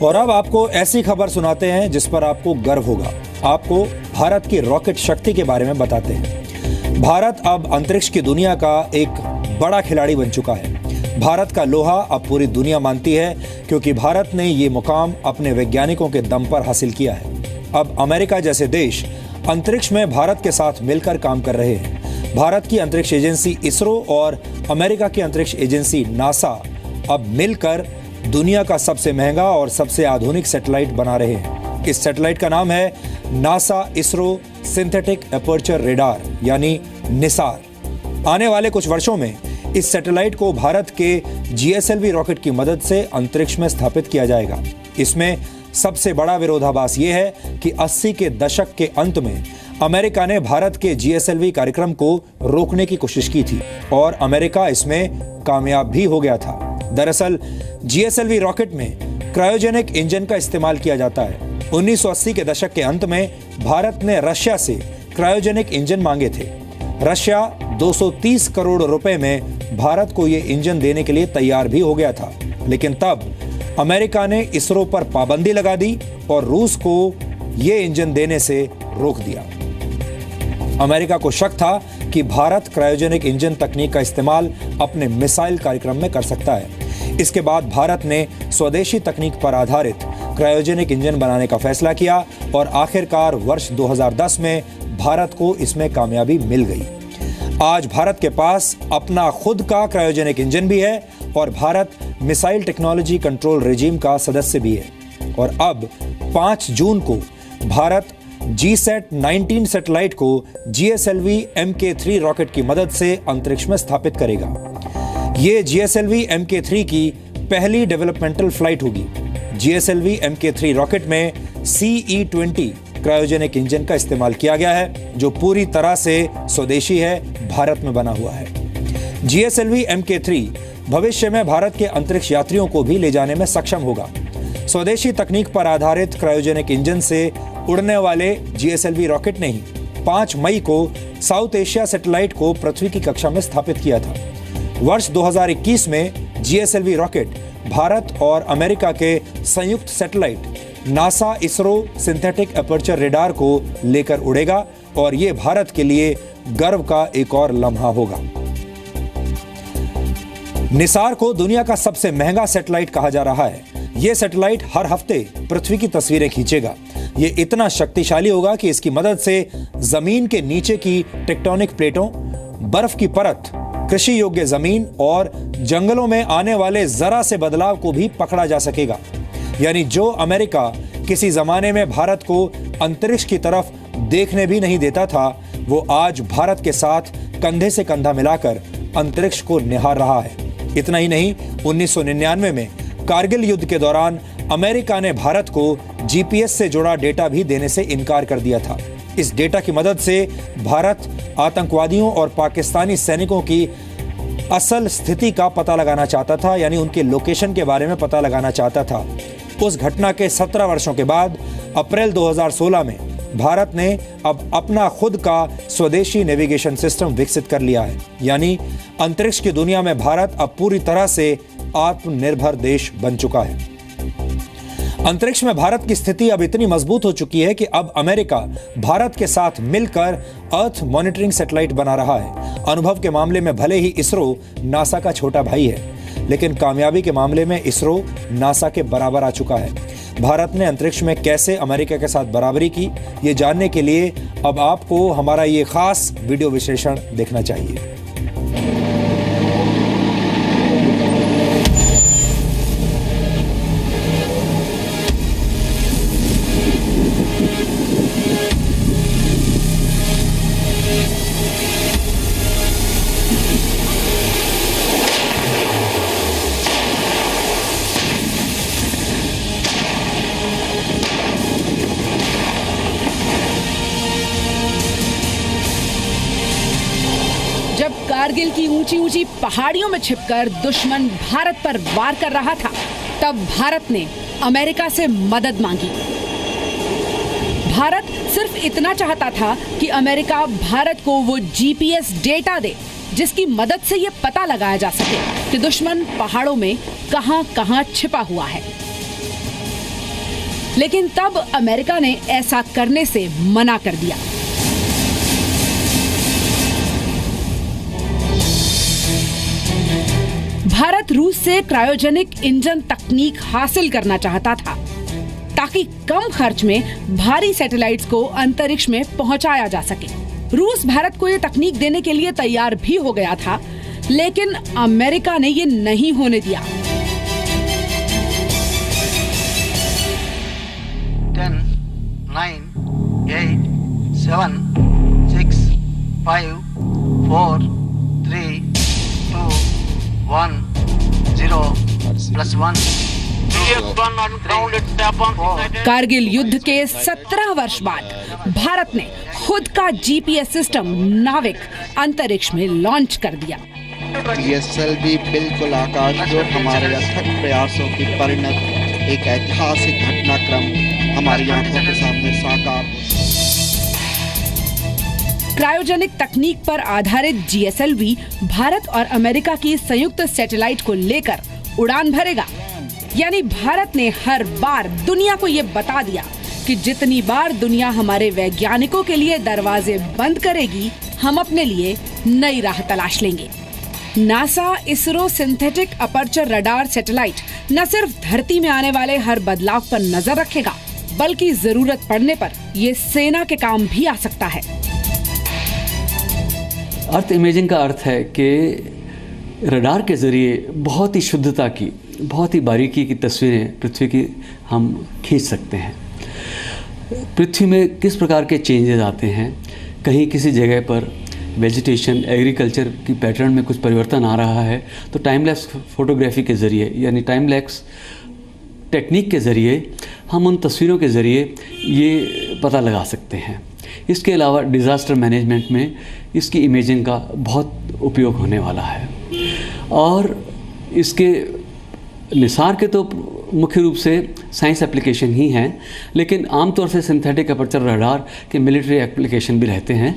और अब आपको ऐसी खबर सुनाते हैं जिस पर आपको गर्व होगा। आपको भारत की रॉकेट शक्ति के बारे में बताते हैं। भारत अब अंतरिक्ष की दुनिया का एक बड़ा खिलाड़ी बन चुका है। भारत का लोहा अब पूरी दुनिया मानती है क्योंकि भारत ने ये मुकाम अपने वैज्ञानिकों के दम पर हासिल किया है। अब अमेरिका जैसे देश अंतरिक्ष में भारत के साथ मिलकर काम कर रहे हैं। भारत की अंतरिक्ष एजेंसी इसरो और अमेरिका की अंतरिक्ष एजेंसी नासा अब मिलकर दुनिया का सबसे महंगा और सबसे आधुनिक सैटेलाइट बना रहे हैं। इस सैटेलाइट का नाम है NASA ISRO synthetic aperture radar यानी निसार। आने वाले कुछ वर्षों में इस सैटेलाइट को भारत के GSLV रॉकेट की मदद से अंतरिक्ष में स्थापित किया जाएगा। इसमें सबसे बड़ा विरोधाभास यह है कि 80 के दशक के अंत में अमेरिका ने भारत के GSLV कार्यक्रम को रोकने की कोशिश की थी और अमेरिका इसमें कामयाब भी हो गया था। दरअसल GSLV रॉकेट में क्रायोजेनिक इंजन का इस्तेमाल किया जाता है। 1980 के दशक के अंत में भारत ने रशिया से क्रायोजेनिक इंजन मांगे थे। रशिया 230 करोड़ रुपए में भारत को यह इंजन देने के लिए तैयार भी हो गया था, लेकिन तब अमेरिका ने इसरो पर पाबंदी लगा दी और रूस को यह इंजन देने से रोक दिया। अमेरिका को शक था कि भारत क्रायोजेनिक इंजन तकनीक का इस्तेमाल अपने मिसाइल कार्यक्रम में कर सकता है। इसके बाद भारत ने स्वदेशी तकनीक पर आधारित क्रायोजेनिक इंजन बनाने का फैसला किया और आखिरकार वर्ष 2010 में भारत को इसमें कामयाबी मिल गई। आज भारत के पास अपना खुद का क्रायोजेनिक इंजन भी है और Bharat missile technology control regime का सदस्य भी है। और अब 5 जून को भारत GSAT-19 सैटेलाइट को GSLV Mk3 रॉकेट की मदद से अंतरिक्ष में स्थापित करेगा। ये GSLV Mk3 की पहली डेवलपमेंटल फ्लाइट होगी। GSLV Mk3 रॉकेट में CE-20 क्रायोजेनिक इंजन का इस्तेमाल किया गया है जो पूरी तरह से स्वदेशी है, भारत में बना हुआ है। GSLV Mk3 भविष्य में भारत के अंतरिक्ष यात्रियों को भी ले जाने में सक्षम होगा। स्वदेशी तकनीक पर आधारित क्रायोजेनिक इंजन से उड़ने वाले GSLV रॉकेट ने ही 5 मई को साउथ एशिया सैटेलाइट को पृथ्वी की कक्षा में स्थापित किया था। वर्ष 2021 में GSLV रॉकेट भारत और अमेरिका के संयुक्त satellite NASA ISRO synthetic aperture radar को लेकर उड़ेगा और ये भारत के लिए गर्व का एक और लम्हा होगा। निसार को दुनिया का सबसे महंगा सैटेलाइट कहा जा रहा है। यह सैटेलाइट हर हफ्ते पृथ्वी की तस्वीरें खींचेगा। यह इतना शक्तिशाली होगा कि इसकी मदद से जमीन के नीचे की टेक्टोनिक प्लेटों, बर्फ की परत, कृषि योग्य जमीन और जंगलों में आने वाले जरा से बदलाव को भी पकड़ा जा सकेगा। यानी जो अमेरिका किसी जमाने में भारत को अंतरिक्ष की तरफ देखने भी नहीं देता था, वो आज भारत के साथ कंधे से कंधा मिलाकर अंतरिक्ष को निहार रहा है। इतना ही नहीं, 1999 में कारगिल युद्ध के दौरान अमेरिका ने भारत को GPS से जुड़ा डेटा भी देने से इनकार कर दिया था। इस डेटा की मदद से भारत आतंकवादियों और पाकिस्तानी सैनिकों की असल स्थिति का पता लगाना चाहता था, यानी उनके लोकेशन के बारे में पता लगाना चाहता था। उस घटना के 17 वर्षों के बाद अप्रैल 2016 में भारत ने अब अपना खुद का स्वदेशी नेविगेशन सिस्टम विकसित कर लिया है। यानी अंतरिक्ष की दुनिया में भारत अब पूरी तरह से आत्मनिर्भर देश बन चुका है। अंतरिक्ष में भारत की स्थिति अब इतनी मजबूत हो चुकी है कि अब अमेरिका भारत के साथ मिलकर अर्थ मॉनिटरिंग सैटेलाइट बना रहा है। अनुभव के मामले में भले ही इसरो नासा का छोटा भाई है, लेकिन कामयाबी के मामले में इसरो नासा के बराबर आ चुका है। भारत ने अंतरिक्ष में कैसे अमेरिका के साथ बराबरी की, ये जानने के लिए अब आपको हमारा ये खास वीडियो विश्लेषण देखना चाहिए। कारगिल की ऊंची ऊंची पहाड़ियों में छिपकर दुश्मन भारत पर वार कर रहा था, तब भारत ने अमेरिका से मदद मांगी। भारत सिर्फ इतना चाहता था कि अमेरिका भारत को वो GPS डेटा दे जिसकी मदद से ये पता लगाया जा सके कि दुश्मन पहाड़ों में कहां-कहां छिपा हुआ है। लेकिन तब अमेरिका ने ऐसा करने से मना कर दिया। भारत रूस से क्रायोजेनिक इंजन तकनीक हासिल करना चाहता था ताकि कम खर्च में भारी सैटेलाइट्स को अंतरिक्ष में पहुंचाया जा सके। रूस भारत को ये तकनीक देने के लिए तैयार भी हो गया था, लेकिन अमेरिका ने ये नहीं होने दिया। 10, 9, 8, 7, 6, 5, 4, 3, 2, 1, 0, +1। कारगिल युद्ध के 17 वर्ष बाद भारत ने खुद का जीपीएस सिस्टम नाविक अंतरिक्ष में लॉन्च कर दिया। GSLV बिल्कुल आकाश जो हमारे अथक प्रयासों की परिणत एक ऐतिहासिक घटनाक्रम हमारी आंखों के सामने साकार। क्रायोजेनिक तकनीक पर आधारित GSLV भारत और अमेरिका की संयुक्त सैटेलाइट को लेकर उड़ान भरेगा। यानी भारत ने हर बार दुनिया को ये बता दिया कि जितनी बार दुनिया हमारे वैज्ञानिकों के लिए दरवाजे बंद करेगी, हम अपने लिए नई राह तलाश लेंगे। NASA ISRO synthetic aperture radar satellite न सिर्फ धरती में आने वाले हर बदलाव पर नजर रखेगा, बल्कि जरूरत पड़ने पर ये सेना के काम भी आ सकता है। अर्थ इमेजिंग का अर्थ है कि रडार के जरिए बहुत ही शुद्धता की, बहुत ही बारीकी की तस्वीरें पृथ्वी की हम खींच सकते हैं। पृथ्वी में किस प्रकार के चेंजेस आते हैं, कहीं किसी जगह पर वेजिटेशन, एग्रीकल्चर की पैटर्न में कुछ परिवर्तन आ रहा है, तो टाइम लैप्स फोटोग्राफी के ज़रिए यानी टाइम लैप्स टेक्निक के ज़रिए हम उन तस्वीरों के ज़रिए ये पता लगा सकते हैं। इसके अलावा डिज़ास्टर मैनेजमेंट में इसकी इमेजिंग का बहुत उपयोग होने वाला है और इसके निसार के तो मुख्य रूप से साइंस एप्लीकेशन ही हैं, लेकिन आमतौर से सिंथेटिक अपर्चर रडार के मिलिट्री एप्लीकेशन भी रहते हैं।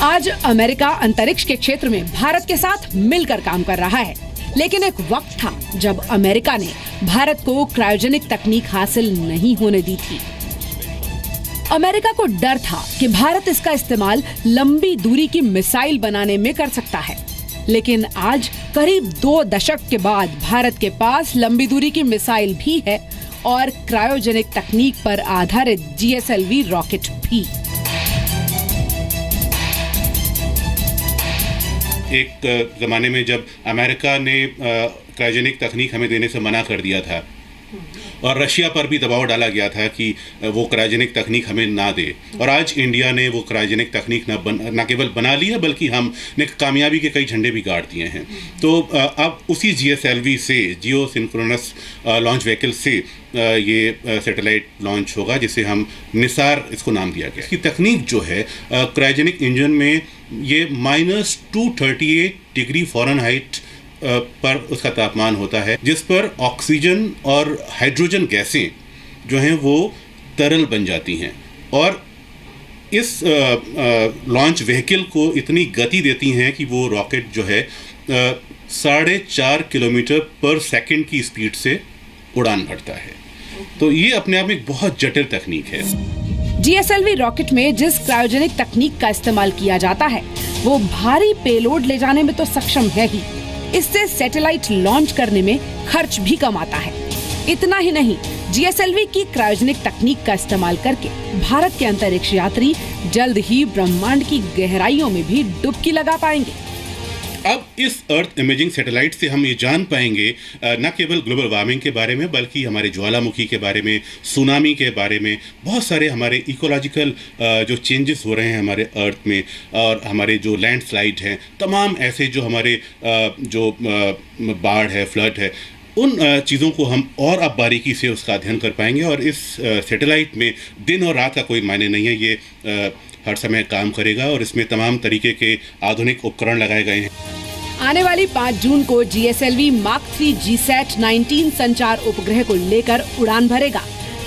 आज अमेरिका अंतरिक्ष के क्षेत्र में भारत के साथ मिलकर काम कर रहा है, लेकिन एक वक्त था जब अमेरिका ने भारत को क्रायोजेनिक तकनीक हासिल नहीं होने दी थी। अमेरिका को डर था कि भारत इसका इस्तेमाल लंबी दूरी की मिसाइल बनाने में कर सकता है, लेकिन आज करीब 2 दशक के बाद भारत के पास लंबी दूरी की मिसाइल भी है और क्रायोजेनिक तकनीक पर आधारित GSLV रॉकेट भी। एक ज़माने में जब अमेरिका ने क्रायोजेनिक तकनीक हमें देने से मना कर दिया था और रशिया पर भी दबाव डाला गया था कि वो क्रायोजेनिक तकनीक हमें ना दे, और आज इंडिया ने वो क्रायोजेनिक तकनीक न केवल बना ली है बल्कि हमने कामयाबी के कई झंडे भी गाड़ दिए हैं। तो अब उसी GSLV से, जियो सिंक्रोनस लॉन्च व्हीकल से ये सैटेलाइट लॉन्च होगा, जिसे हम निसार इसको नाम दिया गया। इसकी तकनीक जो है क्रायोजेनिक इंजन में ये -238 डिग्री फ़ारेनहाइट पर उसका तापमान होता है, जिस पर ऑक्सीजन और हाइड्रोजन गैसें जो हैं वो तरल बन जाती हैं और इस लॉन्च व्हीकल को इतनी गति देती हैं कि वो रॉकेट जो है 4.5 किलोमीटर पर सेकंड की स्पीड से उड़ान भरता है। तो ये अपने आप में एक बहुत जटिल तकनीक है। GSLV रॉकेट में जिस क्रायोजेनिक तकनीक का इस्तेमाल किया जाता है वो भारी पेलोड ले जाने में तो सक्षम है ही, इससे सैटेलाइट लॉन्च करने में खर्च भी कम आता है। इतना ही नहीं, GSLV की क्रायोजेनिक तकनीक का इस्तेमाल करके भारत के अंतरिक्ष यात्री जल्द ही ब्रह्मांड की गहराइयों में भी डुबकी लगा पाएंगे। अब इस अर्थ इमेजिंग सैटेलाइट से हम ये जान पाएंगे न केवल ग्लोबल वार्मिंग के बारे में, बल्कि हमारे ज्वालामुखी के बारे में, सुनामी के बारे में, बहुत सारे हमारे इकोलॉजिकल जो चेंजेस हो रहे हैं हमारे अर्थ में, और हमारे जो लैंडस्लाइड हैं, तमाम ऐसे जो हमारे जो बाढ़ है, फ्लड है, उन चीज़ों को हम और अब बारीकी से उसका अध्ययन कर पाएंगे। और इस सैटेलाइट में दिन और रात का कोई मायने नहीं है, ये हर समय काम करेगा और इसमें तमाम तरीके के आधुनिक उपकरण लगाए गए हैं। आने वाली 5 जून को GSLV Mark 3 GSAT 19 संचार उपग्रह को लेकर उड़ान भरेगा।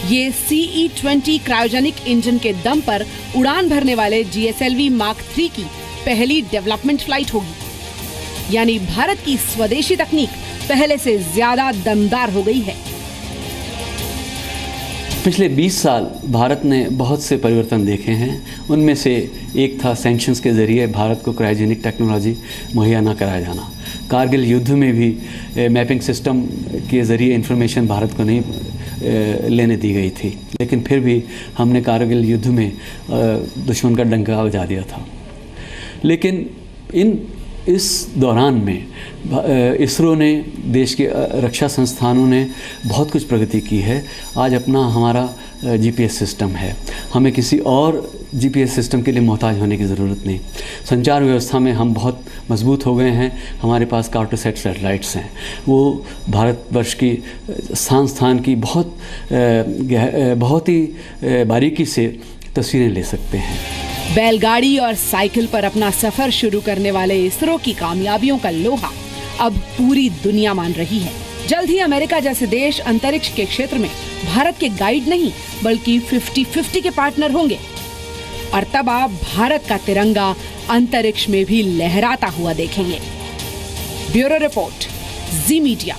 ये CE-20 क्रायोजेनिक इंजन के दम पर उड़ान भरने वाले GSLV Mark 3 की पहली डेवलपमेंट फ्लाइट होगी। यानी भारत की स्वदेशी तकनीक पहले से ज्यादा दमदार हो गई है। पिछले 20 साल भारत ने बहुत से परिवर्तन देखे हैं। उनमें से एक था सैंक्शंस के ज़रिए भारत को क्रायोजेनिक टेक्नोलॉजी मुहैया न कराया जाना। कारगिल युद्ध में भी मैपिंग सिस्टम के ज़रिए इंफॉर्मेशन भारत को नहीं लेने दी गई थी, लेकिन फिर भी हमने कारगिल युद्ध में दुश्मन का डंका बजा दिया था। लेकिन इस दौरान में इसरो ने, देश के रक्षा संस्थानों ने बहुत कुछ प्रगति की है। आज हमारा जीपीएस सिस्टम है, हमें किसी और जीपीएस सिस्टम के लिए मोहताज होने की ज़रूरत नहीं। संचार व्यवस्था में हम बहुत मजबूत हो गए हैं। हमारे पास कार्टोसैट सैटेलाइट्स हैं, वो भारतवर्ष की स्थान की बहुत ही बारीकी से तस्वीरें ले सकते हैं। बैलगाड़ी और साइकिल पर अपना सफर शुरू करने वाले इसरो की कामयाबियों का लोहा अब पूरी दुनिया मान रही है। जल्द ही अमेरिका जैसे देश अंतरिक्ष के क्षेत्र में भारत के गाइड नहीं बल्कि 50-50 के पार्टनर होंगे, और तब आप भारत का तिरंगा अंतरिक्ष में भी लहराता हुआ देखेंगे। ब्यूरो रिपोर्ट, जी मीडिया।